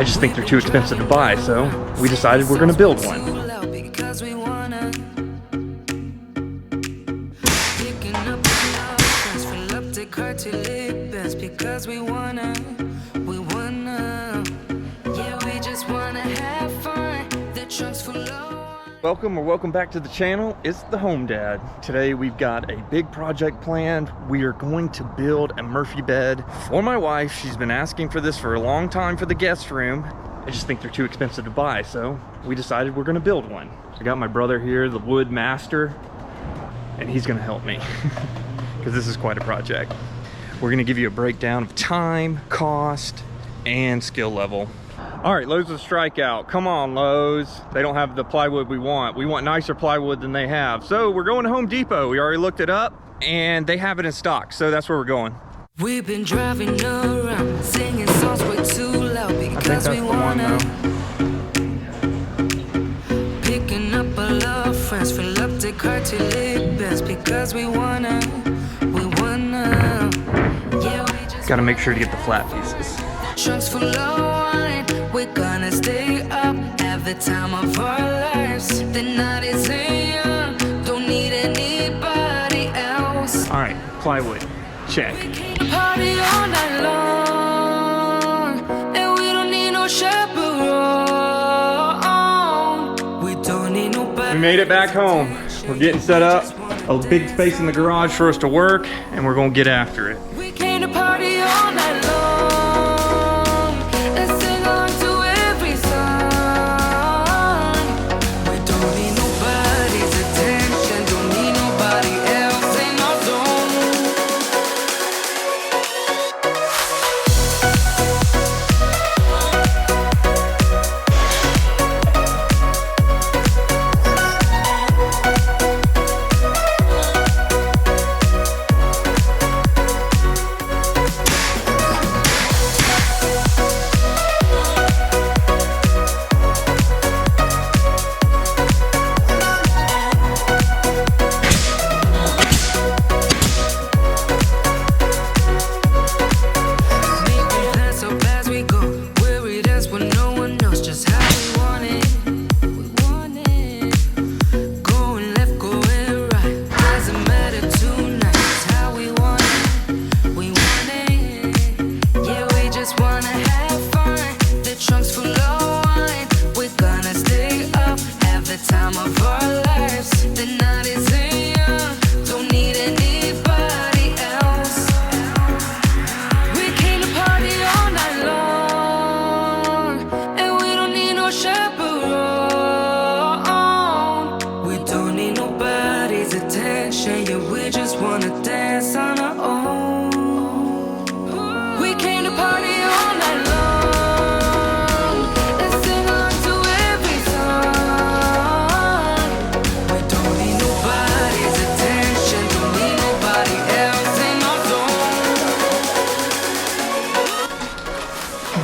I just think they're too expensive to buy, so we decided we're gonna build one. Welcome back to the channel. It's the Home Dad. Today we've got a big project planned. We are going to build a Murphy bed for my wife. She's been asking for this for a long time for the guest room. I just think they're too expensive to buy, so we decided we're gonna build one. I got my brother here, the wood master, and he's gonna help me because this is quite a project. We're gonna give you a breakdown of time, cost, and skill level. All right, Lowe's with a strikeout. Come on, Lowe's. They don't have the plywood we want. We want nicer plywood than they have. So we're going to Home Depot. We already looked it up and they have it in stock. So that's where we're going. We've been driving around, singing songs way too loud because we wanna. Picking up a lot of friends, fill up the car to live best because we wanna. Yeah, we just gotta make sure to get the flat pieces. Trunks full of wine, we're gonna stay up, have the time of our lives. The night is young, don't need anybody else. All right, plywood, check. We came to party all night long, and we don't need no chaperone. We don't need nobody. We made it back home. We're getting set up. A big space in the garage for us to work, and we're gonna get after it. We came to party all night long.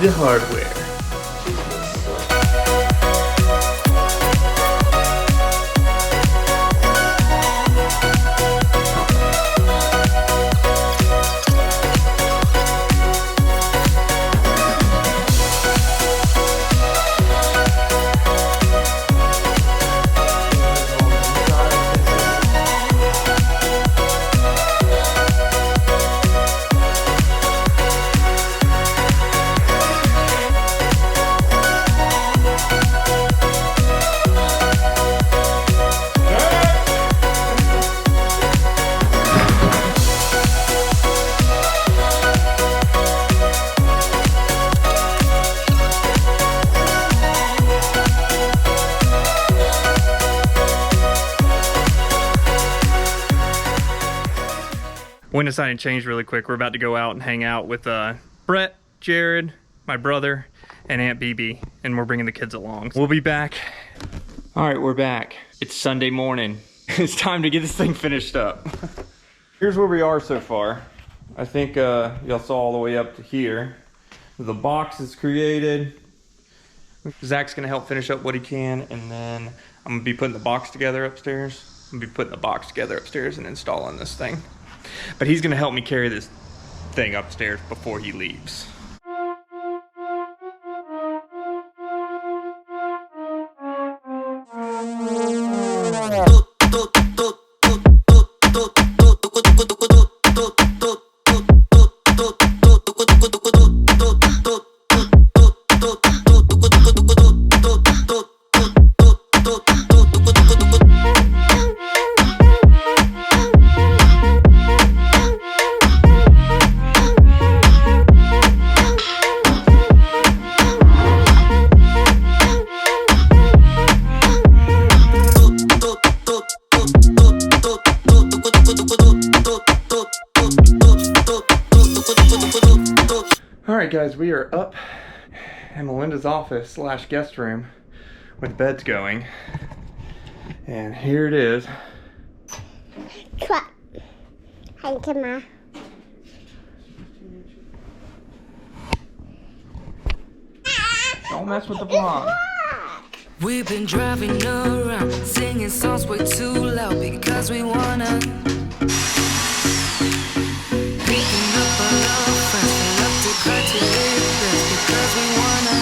The hardware. Went inside and changed really quick. We're about to go out and hang out with Brett, Jared, my brother, and Aunt BB, and we're bringing the kids along. We'll be back. All right, we're back. It's Sunday morning. It's time to get this thing finished up. Here's where we are so far. I think y'all saw all the way up to here. The box is created. Zach's gonna help finish up what he can, and then I'm gonna be putting the box together upstairs. I'm gonna be putting the box together upstairs and installing this thing. But he's gonna help me carry this thing upstairs before he leaves. guys, we are up in Melinda's office slash guest room where the bed's going. And here it is. Don't mess with the vlog. We've been driving around, singing songs way too loud because we wanna. Picking up our love friends, we love to cry to this because we wanna.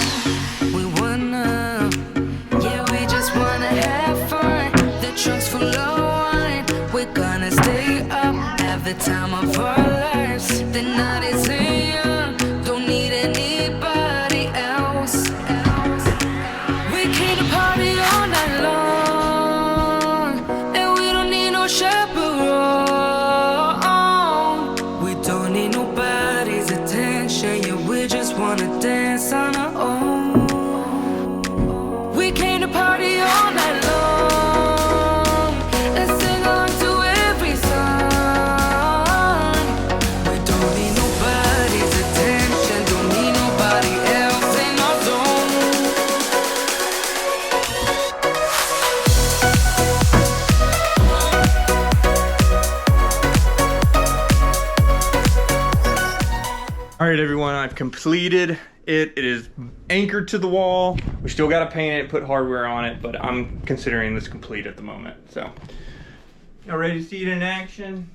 Yeah, we just wanna have fun. The trunk's full of wine. We're gonna stay up, have the time of our lives. The night is young, don't need anybody else. We came to party all night long, and we don't need no chaperone. We don't need nobody's attention, yeah, we just wanna dance on our own. We came to party all night long, and sing along to every song. We don't need nobody's attention, don't need nobody else in our zone. All right, everyone, I've completed it. It is anchored to the wall. We still got to paint it, put hardware on it, but I'm considering this complete at the moment. So, y'all ready to see it in action?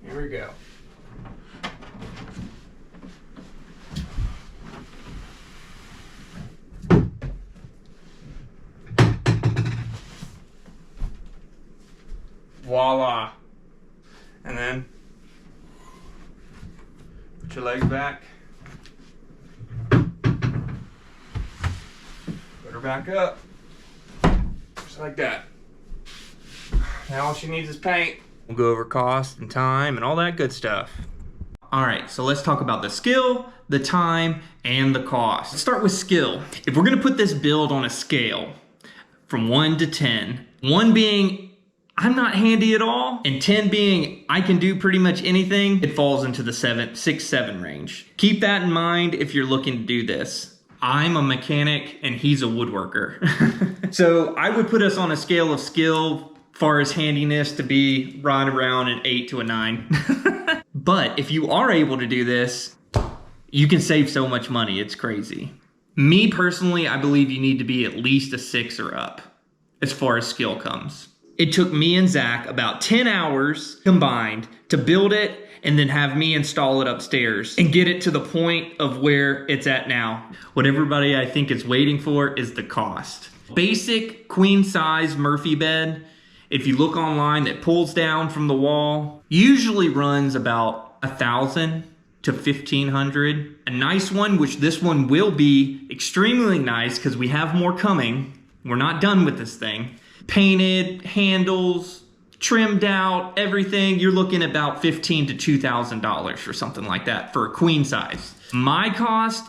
Here we go. Voila. And then put your legs back. Put her back up. Just like that. Now all she needs is paint. We'll go over cost and time and all that good stuff. All right, so let's talk about the skill, the time, and the cost. Let's start with skill. If we're gonna put this build on a scale from 1 to 10, 1 being I'm not handy at all, and 10 being I can do pretty much anything, it falls into the 6, 7 range. Keep that in mind if you're looking to do this. I'm a mechanic and he's a woodworker. So I would put us on a scale of skill far as handiness to be right around an 8 to a 9. But if you are able to do this, you can save so much money, it's crazy. Me personally, I believe you need to be at least a 6 or up as far as skill comes. It took me and Zach about 10 hours combined to build it and then have me install it upstairs and get it to the point of where it's at now. What everybody I think is waiting for is the cost. Basic queen size Murphy bed, if you look online, that pulls down from the wall, usually runs about $1,000 to $1,500. A nice one, which this one will be extremely nice because we have more coming. We're not done with this thing. Painted, handles, trimmed out, everything, you're looking at about $1,500 to $2,000 or something like that for a queen size. My cost,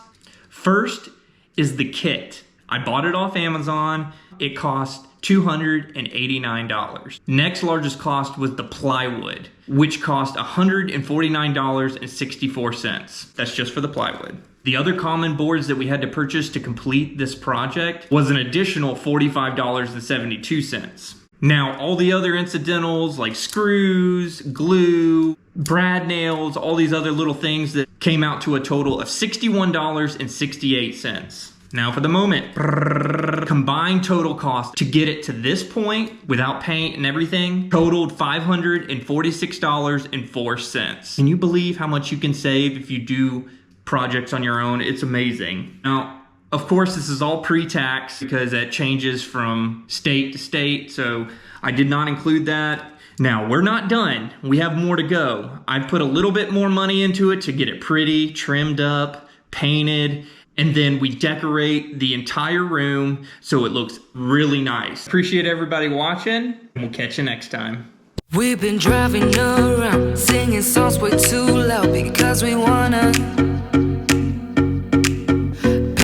first, is the kit. I bought it off Amazon. It cost $289. Next largest cost was the plywood, which cost $149.64. That's just for the plywood. The other common boards that we had to purchase to complete this project was an additional $45.72. Now, all the other incidentals like screws, glue, brad nails, all these other little things that came out to a total of $61.68. Now for the moment, combined total cost to get it to this point without paint and everything totaled $546.04. Can you believe how much you can save if you do projects on your own? It's amazing. Now, of course, this is all pre-tax because that changes from state to state, so I did not include that. Now, we're not done. We have more to go. I put a little bit more money into it to get it pretty, trimmed up, painted, and then we decorate the entire room so it looks really nice. Appreciate everybody watching, and we'll catch you next time. We've been driving around, singing songs way too loud because we wanna.